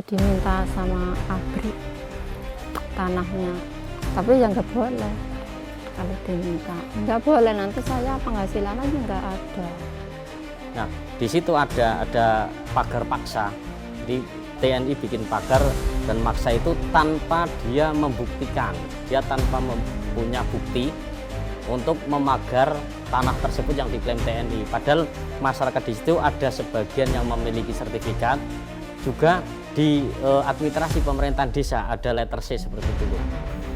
Diminta sama pabrik tanahnya, tapi ya nggak boleh kalau diminta. Nggak boleh, nanti saya penghasilan aja nggak ada. Nah, di situ ada pagar paksa. Jadi TNI bikin pagar dan maksa itu tanpa dia membuktikan, dia tanpa punya bukti untuk memagar tanah tersebut yang diklaim TNI. Padahal masyarakat di situ ada sebagian yang memiliki sertifikat, juga di administrasi pemerintahan desa ada letter C seperti itu.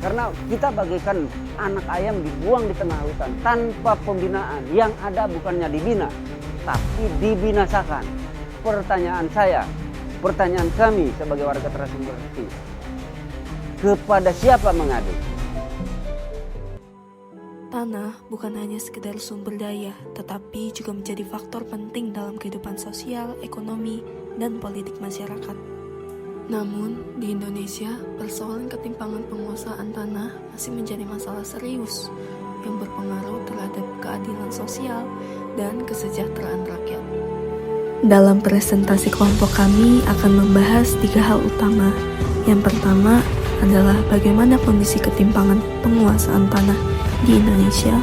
Karena kita bagaikan anak ayam dibuang di tengah hutan tanpa pembinaan. Yang ada bukannya dibina, tapi dibinasakan. Pertanyaan saya, pertanyaan kami sebagai warga Trasumber, kepada siapa mengadu? Tanah bukan hanya sekedar sumber daya, tetapi juga menjadi faktor penting dalam kehidupan sosial, ekonomi, dan politik masyarakat. Namun, di Indonesia, persoalan ketimpangan penguasaan tanah masih menjadi masalah serius yang berpengaruh terhadap keadilan sosial dan kesejahteraan rakyat. Dalam presentasi kelompok kami akan membahas 3 hal utama. Yang pertama adalah bagaimana kondisi ketimpangan penguasaan tanah di Indonesia.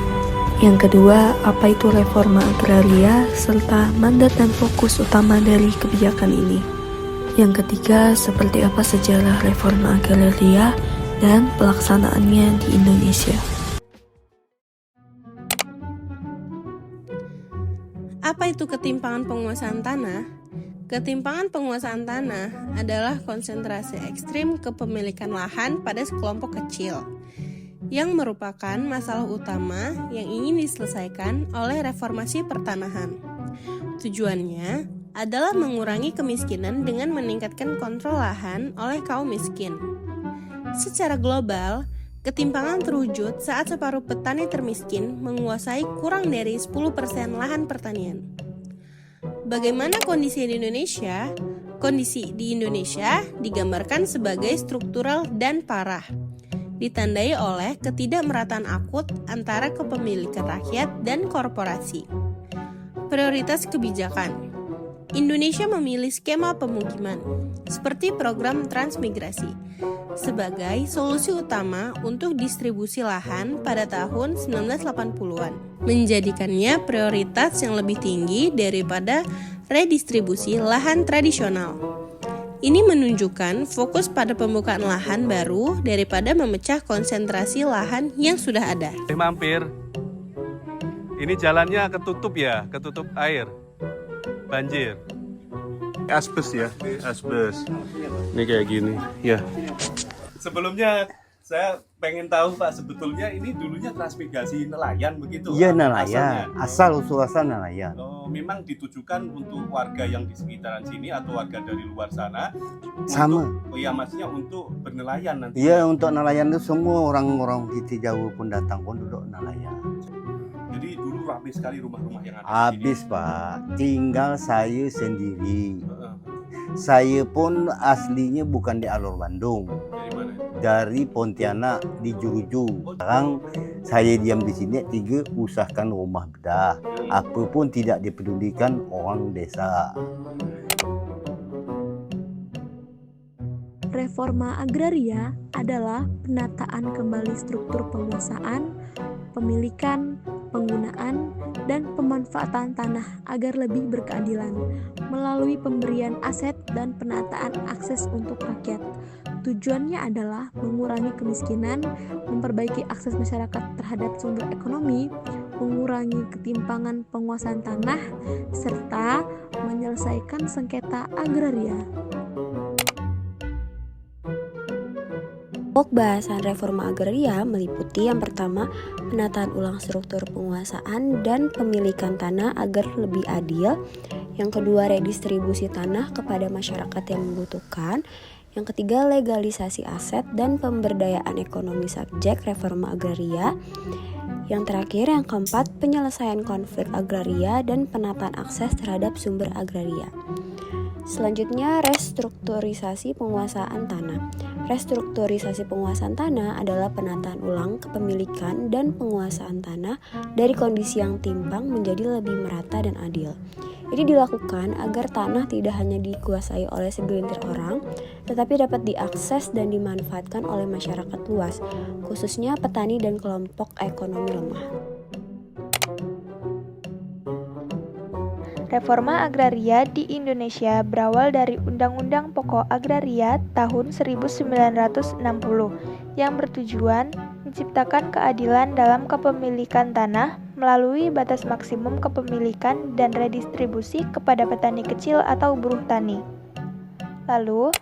Yang kedua, apa itu reforma agraria serta mandat dan fokus utama dari kebijakan ini. Yang ketiga, seperti apa sejarah reforma agraria dan pelaksanaannya di Indonesia. Apa itu ketimpangan penguasaan tanah? Ketimpangan penguasaan tanah adalah konsentrasi ekstrim kepemilikan lahan pada sekelompok kecil, yang merupakan masalah utama yang ingin diselesaikan oleh reformasi pertanahan. Tujuannya adalah mengurangi kemiskinan dengan meningkatkan kontrol lahan oleh kaum miskin. Secara global, ketimpangan terwujud saat separuh petani termiskin menguasai kurang dari 10% lahan pertanian. Bagaimana kondisi di Indonesia? Kondisi di Indonesia digambarkan sebagai struktural dan parah, ditandai oleh ketidakmerataan akut antara kepemilikan rakyat dan korporasi. Prioritas kebijakan. Indonesia memilih skema pemukiman, seperti program transmigrasi, sebagai solusi utama untuk distribusi lahan pada tahun 1980-an, menjadikannya prioritas yang lebih tinggi daripada redistribusi lahan tradisional. Ini menunjukkan fokus pada pembukaan lahan baru daripada memecah konsentrasi lahan yang sudah ada. Mampir, ini jalannya ketutup ya, ketutup air, banjir. Asbes ya, asbes. Ini kayak gini, ya. Sebelumnya saya pengen tahu Pak, sebetulnya ini dulunya transmigrasi nelayan begitu? Iya, nelayan. Asal-usul nelayan. Oh, memang ditujukan untuk warga yang di sekitaran sini atau warga dari luar sana? Sama. Untuk, oh ya, maksudnya untuk bernelayan nanti? Iya, untuk nelayan itu semua orang-orang Titi Jawa pun datang pun duduk nelayan. Jadi dulu ramai sekali rumah-rumah yang ada Habis di sini. Pak, tinggal saya sendiri. Heeh. Saya pun aslinya bukan di Alor Bandung, Dari mana? dari Pontianak di Juruju. Sekarang saya diam di sini 3, usahakan rumah bedah. Apapun tidak dipedulikan orang desa. Reforma agraria adalah penataan kembali struktur penguasaan, pemilikan, penggunaan, dan pemanfaatan tanah agar lebih berkeadilan melalui pemberian aset dan penataan akses untuk rakyat. Tujuannya adalah mengurangi kemiskinan, memperbaiki akses masyarakat terhadap sumber ekonomi, mengurangi ketimpangan penguasaan tanah, serta menyelesaikan sengketa agraria. Pokok bahasan reforma agraria meliputi yang pertama, penataan ulang struktur penguasaan dan pemilikan tanah agar lebih adil. Yang kedua, redistribusi tanah kepada masyarakat yang membutuhkan. Yang ketiga, legalisasi aset dan pemberdayaan ekonomi subjek reforma agraria. Yang terakhir, yang keempat, penyelesaian konflik agraria dan penataan akses terhadap sumber agraria. Selanjutnya, restrukturisasi penguasaan tanah. Restrukturisasi penguasaan tanah adalah penataan ulang kepemilikan dan penguasaan tanah dari kondisi yang timpang menjadi lebih merata dan adil. Ini dilakukan agar tanah tidak hanya dikuasai oleh segelintir orang, tetapi dapat diakses dan dimanfaatkan oleh masyarakat luas, khususnya petani dan kelompok ekonomi lemah. Reforma agraria di Indonesia berawal dari Undang-Undang Pokok Agraria tahun 1960 yang bertujuan menciptakan keadilan dalam kepemilikan tanah melalui batas maksimum kepemilikan dan redistribusi kepada petani kecil atau buruh tani. Lalu,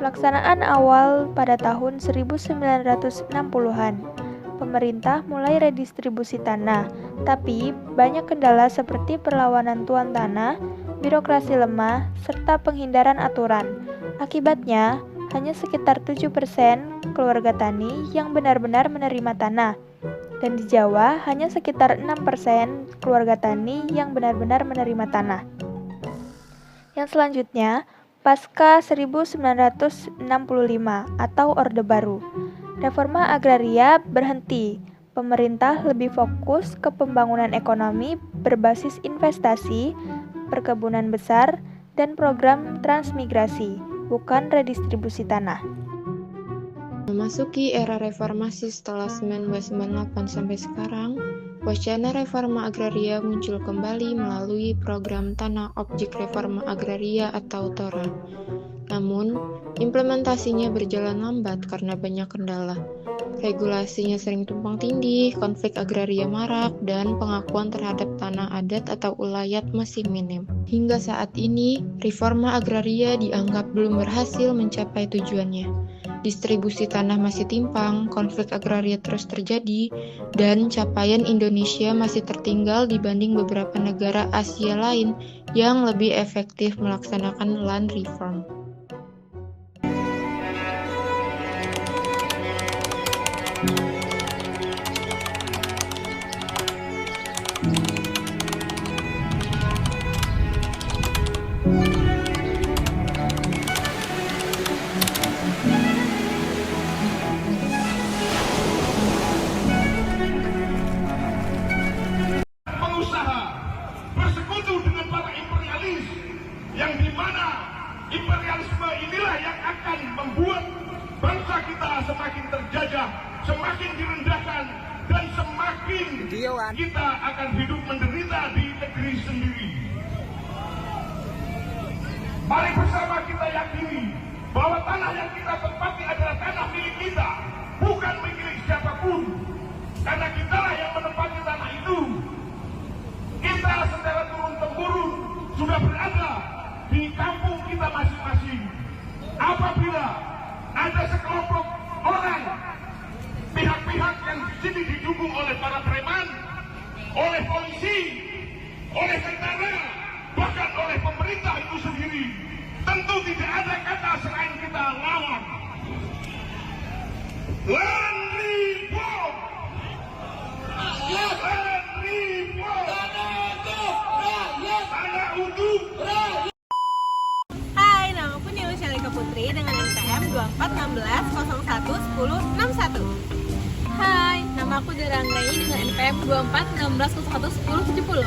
pelaksanaan awal pada tahun 1960-an. Pemerintah mulai redistribusi tanah, tapi banyak kendala seperti perlawanan tuan tanah, birokrasi lemah, serta penghindaran aturan. Akibatnya, hanya sekitar 7% keluarga tani yang benar-benar menerima tanah, dan di Jawa hanya sekitar 6% keluarga tani yang benar-benar menerima tanah. Yang selanjutnya, pasca 1965 atau Orde Baru. Reforma agraria berhenti. Pemerintah lebih fokus ke pembangunan ekonomi berbasis investasi, perkebunan besar, dan program transmigrasi, bukan redistribusi tanah. Memasuki era reformasi setelah 1998 sampai sekarang, wacana reforma agraria muncul kembali melalui program Tanah Objek Reforma Agraria atau TORA. Namun, implementasinya berjalan lambat karena banyak kendala. Regulasinya sering tumpang tindih, konflik agraria marak, dan pengakuan terhadap tanah adat atau ulayat masih minim. Hingga saat ini, reforma agraria dianggap belum berhasil mencapai tujuannya. Distribusi tanah masih timpang, konflik agraria terus terjadi, dan capaian Indonesia masih tertinggal dibanding beberapa negara Asia lain yang lebih efektif melaksanakan land reform. Pengusaha bersekutu dengan para imperialis, yang dimana imperialisme inilah yang akan membuat bangsa kita semakin terjajah, semakin direndahkan, dan semakin kita akan hidup menderita di negeri sendiri. Mari bersama kita yakini bahwa tanah yang kita tempati adalah tanah milik kita, bukan milik siapapun. Karena kitalah yang menempati tanah itu. Kita secara turun-temurun sudah berada di kampung kita masing-masing. Apabila ada sekelompok orang, pihak-pihak yang di sini didukung oleh para preman, oleh polisi, oleh tentara, bahkan oleh pemerintah itu sendiri, tentu tidak ada kata selain kita lawan. Land reform, land reform, tanah untuk rakyat. Hai, nama aku Nilu Shalika Putri dengan NPM 2416011061. Hai, nama aku Dara Anggraini dengan NPM 2416011070.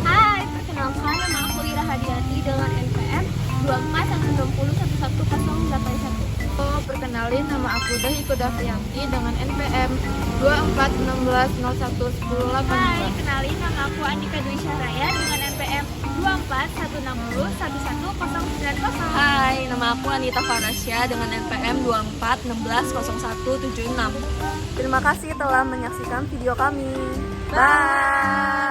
Hai, perkenalkan nama aku Lira Hadiati dengan NPM 2416011081. Perkenalin, nama aku Dahiko Davianti dengan NPM 2416011082. Hai, kenalin nama aku Andika Dwi Syahraya dengan NPM 2416011090. Hai, nama aku Anita Farasya dengan NPM 24160176. Terima kasih telah menyaksikan video kami. Bye.